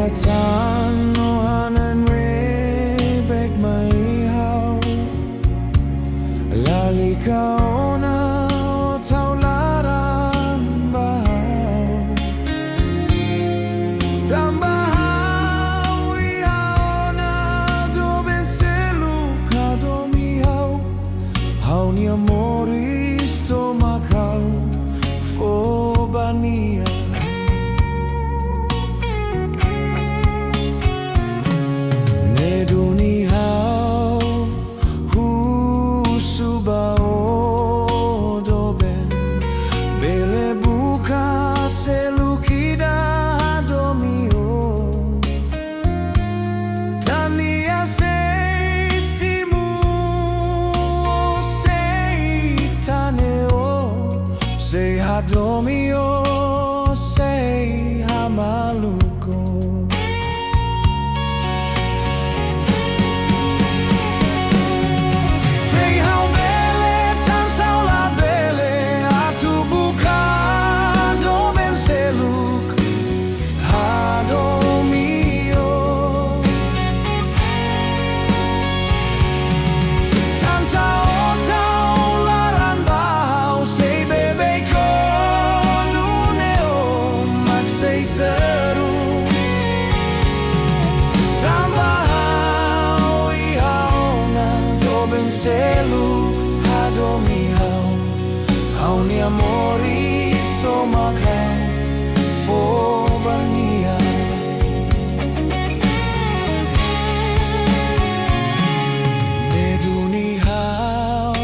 Katan no hanan rebek mai lalika ona o tau laran bahau tambahau ihaona do ben selu kadomi hau ni amoris to makau fobania Say hadomio, say hamaluko. Say how bele tan saula bele atu buka do ben seluk hadomio. Tan sao tau laran bahau say bebe terus tambahau ihaona do ben seluk hadomi hau ni amoris to makau fobania neduni hau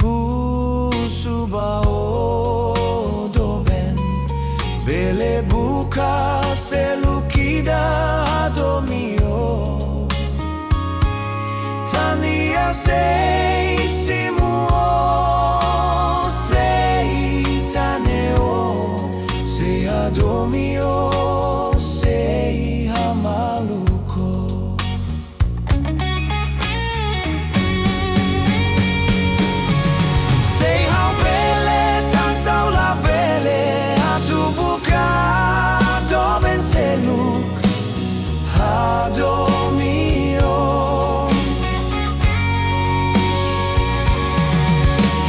husubao do ben bele buka selukida domio tania sei simuo sei taneo sei adomio sei hamaluko sei how bele tan saula bele atu buka seluk hadomio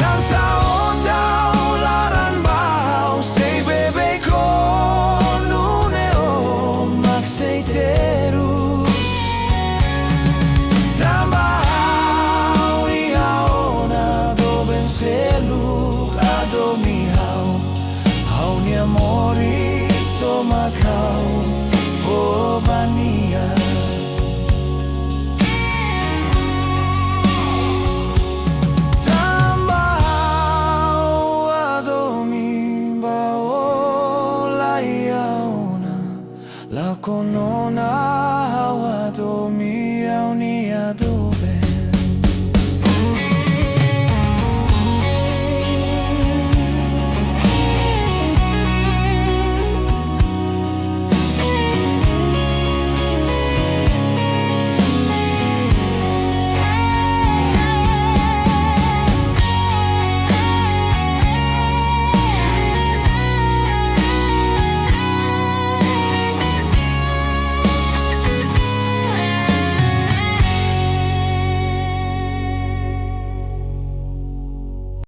tan sao tau laran bahau sei bebe konuneo mak sei terus tambahau ihaona do ben seluk hadomi hau ni amoris to makau fobania tambahau adomi bao laiaona la kono